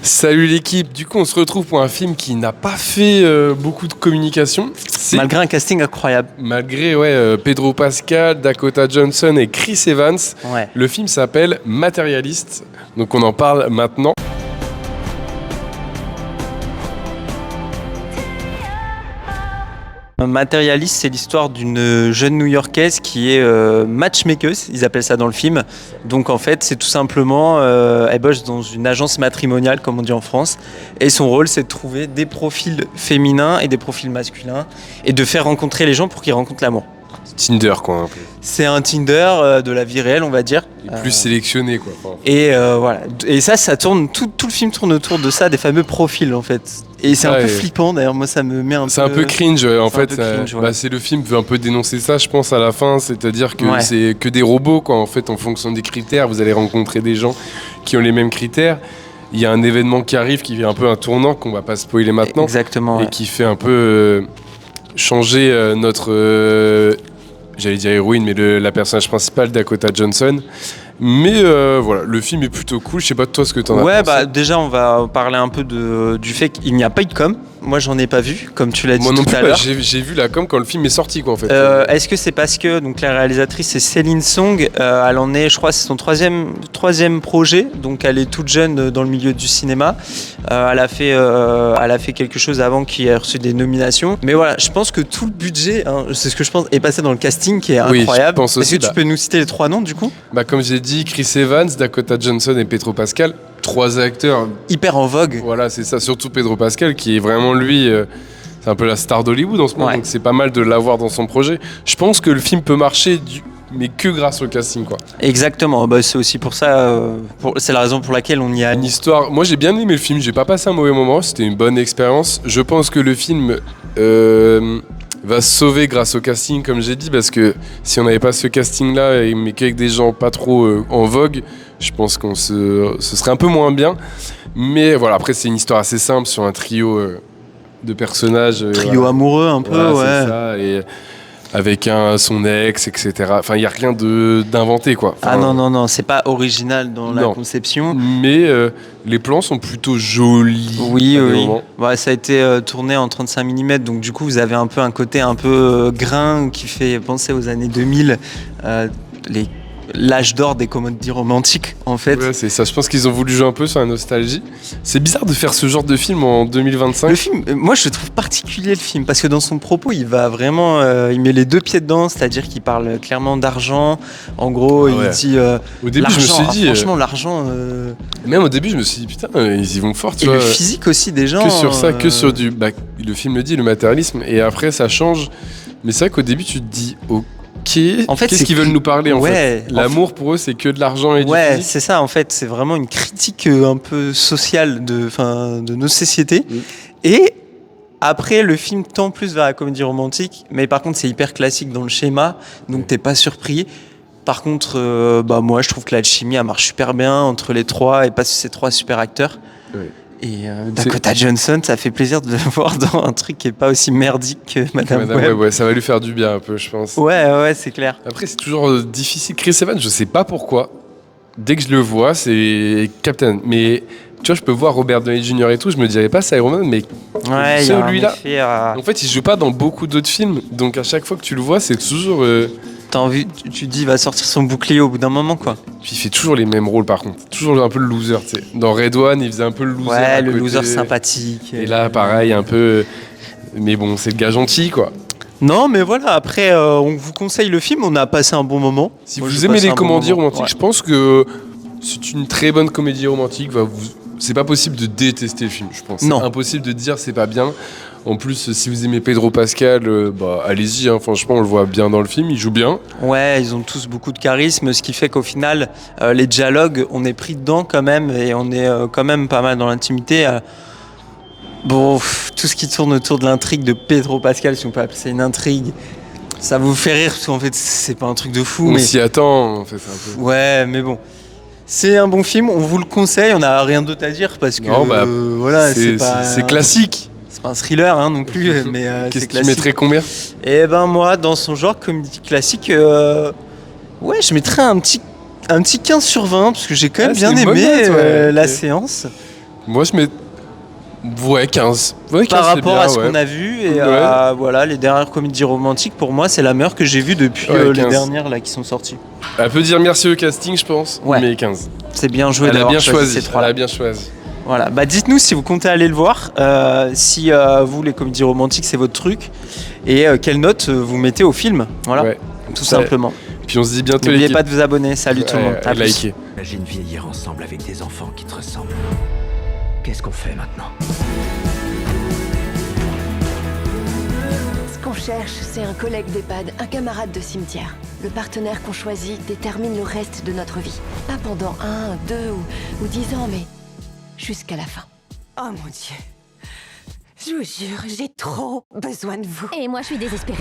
Salut l'équipe, du coup on se retrouve pour un film qui n'a pas fait beaucoup de communication. Malgré un casting incroyable. Malgré Pedro Pascal, Dakota Johnson et Chris Evans. Ouais. Le film s'appelle Matérialiste, donc on en parle maintenant. Matérialiste, c'est l'histoire d'une jeune New-Yorkaise qui est matchmaker, ils appellent ça dans le film. Donc en fait, c'est tout simplement, elle bosse dans une agence matrimoniale, comme on dit en France. Et son rôle, c'est de trouver des profils féminins et des profils masculins et de faire rencontrer les gens pour qu'ils rencontrent l'amour. Tinder quoi un peu. C'est un Tinder de la vie réelle, on va dire. Et plus sélectionné quoi. Et voilà. Et ça tourne, tout le film tourne autour de ça, des fameux profils en fait. Et c'est un peu flippant d'ailleurs, moi ça me met un peu... C'est un peu cringe en fait, cringe, ouais. c'est le film veut un peu dénoncer ça je pense à la fin, c'est-à-dire que Ouais. c'est que des robots quoi, en fait en fonction des critères, vous allez rencontrer des gens qui ont les mêmes critères. Il y a un événement qui arrive qui est un peu un tournant qu'on va pas spoiler maintenant. Exactement. Et Ouais. qui fait un peu changer notre... j'allais dire héroïne, mais la personnage principale, Dakota Johnson. Mais voilà, le film est plutôt cool. Je sais pas toi ce que t'en as pensé. Ouais, bah déjà on va parler un peu du fait qu'il n'y a pas eu de com. Moi j'en ai pas vu, comme tu l'as dit Moi non tout plus, à l'heure. j'ai vu la com quand le film est sorti quoi en fait. Est-ce que c'est parce que donc la réalisatrice c'est Céline Song, elle en est, je crois, c'est son troisième projet, donc elle est toute jeune dans le milieu du cinéma. Elle a fait quelque chose avant qui a reçu des nominations. Mais voilà, je pense que tout le budget, hein, c'est ce que je pense, est passé dans le casting qui est incroyable. Je pense aussi, Est-ce que tu peux nous citer les trois noms du coup? Bah, comme j'ai dit, Chris Evans, Dakota Johnson et Pedro Pascal, trois acteurs. Hyper en vogue. Voilà, c'est ça, surtout Pedro Pascal qui est vraiment lui. C'est un peu la star d'Hollywood en ce moment, Ouais. donc c'est pas mal de l'avoir dans son projet. Je pense que le film peut marcher, mais que grâce au casting quoi. Exactement, bah, c'est aussi pour ça, c'est la raison pour laquelle on y a Une histoire. Moi j'ai bien aimé le film, j'ai pas passé un mauvais moment, c'était une bonne expérience. Je pense que le film va se sauver grâce au casting, comme j'ai dit, parce que si on n'avait pas ce casting là, mais qu'avec des gens pas trop en vogue, je pense ce serait un peu moins bien. Mais voilà, après c'est une histoire assez simple sur un trio de personnages. trio voilà. amoureux un peu, Voilà, ouais. c'est ça, et avec son ex, etc. Enfin, il n'y a rien d'inventé, quoi. Enfin, Ah non, c'est pas original dans la non. conception. Mais les plans sont plutôt jolis. Oui, à des oui. moments. Ouais, ça a été tourné en 35 mm, donc du coup vous avez un peu un côté un peu grain qui fait penser aux années 2000, l'âge d'or des comédies romantiques en fait. Ouais, c'est ça. Je pense qu'ils ont voulu jouer un peu sur la nostalgie. C'est bizarre de faire ce genre de film en 2025. Le film, moi je le trouve particulier le film parce que dans son propos il va vraiment, il met les deux pieds dedans, c'est-à-dire qu'il parle clairement d'argent. En gros, Ah ouais. il dit Au début, je me suis dit, franchement l'argent. même au début, je me suis dit, putain, ils y vont fort, tu Et vois. le physique aussi des gens. Que sur ça, que sur du. Bah, le film le dit, le matérialisme, et après ça change. Mais c'est vrai qu'au début, tu te dis, ok, En fait, qu'est-ce c'est qu'ils veulent nous parler en Ouais, fait. L'amour pour eux, c'est que de l'argent et du Ouais, physique. c'est ça en fait, c'est vraiment une critique un peu sociale de nos sociétés. Mm. Et après, le film tend plus vers la comédie romantique, mais par contre, c'est hyper classique dans le schéma, donc t'es pas surpris. Par contre, moi, je trouve que l'alchimie, elle marche super bien entre les trois et pas ces trois super acteurs. Ouais. Et Dakota Johnson, ça fait plaisir de le voir dans un truc qui est pas aussi merdique que Madame Web. Ouais, ça va lui faire du bien un peu, je pense. Ouais, c'est clair. Après, c'est toujours difficile. Chris Evans, je sais pas pourquoi. Dès que je le vois, c'est Captain. Mais tu vois, je peux voir Robert Downey Jr. et tout, je me dirais pas c'est Iron Man, mais Ouais, il y a un celui-là. effet, En fait, il joue pas dans beaucoup d'autres films, donc à chaque fois que tu le vois, c'est toujours. t'as envie, tu dis, il va sortir son bouclier au bout d'un moment, quoi. Puis il fait toujours les mêmes rôles, par contre. Toujours un peu le loser, tu sais. Dans Red One, il faisait un peu le loser. Ouais, à le côté. loser sympathique. Et là, pareil, un peu. Mais bon, c'est le gars gentil, quoi. Non, mais voilà, après, on vous conseille le film, on a passé un bon moment. Si Moi, vous j'ai aimez passé les un bon comédies moment. romantiques, Ouais. je pense que c'est une très bonne comédie romantique. C'est pas possible de détester le film, je pense. Non. C'est impossible de dire c'est pas bien. En plus, si vous aimez Pedro Pascal, allez-y, hein, franchement, on le voit bien dans le film, il joue bien. Ouais, ils ont tous beaucoup de charisme, ce qui fait qu'au final, les dialogues, on est pris dedans quand même, et on est quand même pas mal dans l'intimité. Bon, tout ce qui tourne autour de l'intrigue de Pedro Pascal, si on peut appeler ça une intrigue, ça vous fait rire, parce qu'en fait, c'est pas un truc de fou, On mais... s'y attend, en fait, c'est un peu. Ouais, mais bon. C'est un bon film, on vous le conseille, on n'a rien d'autre à dire, parce que, Non, voilà, c'est pas... c'est classique. C'est pas un thriller hein, non plus, mais Qu'est-ce c'est que tu classique. mettrais combien? Et ben moi, dans son genre comédie classique, ouais, je mettrais un petit 15 sur 20, parce que j'ai quand même Ah, bien c'est une bonne aimé note, ouais, la ok. séance. Moi, je mets. Ouais, 15. Ouais, 15 Par c'est rapport bien, à ce ouais. qu'on a vu et Ouais. voilà, les dernières comédies romantiques, pour moi, c'est la meilleure que j'ai vue depuis Ouais, les 15. dernières là qui sont sorties. Elle peut dire merci au casting, je pense, Ouais. mais 15. C'est bien joué Elle a d'avoir bien choisi choisi. ces Elle trois-là. a bien choisi. Voilà, bah dites-nous si vous comptez aller le voir, si vous, les comédies romantiques, c'est votre truc, et quelle note vous mettez au film. Voilà, Ouais. tout Ça- simplement. Puis on se dit bientôt N'oubliez l'équipe. pas de vous abonner. Salut tout le monde. À plus. Likez. Imagine vieillir ensemble avec des enfants qui te ressemblent. Qu'est-ce qu'on fait maintenant? Ce qu'on cherche, c'est un collègue d'EHPAD, un camarade de cimetière. Le partenaire qu'on choisit détermine le reste de notre vie. Pas pendant 1, 2 ou 10 ans, mais jusqu'à la fin. Oh mon Dieu. Je vous jure, j'ai trop besoin de vous. Et moi, je suis désespérée.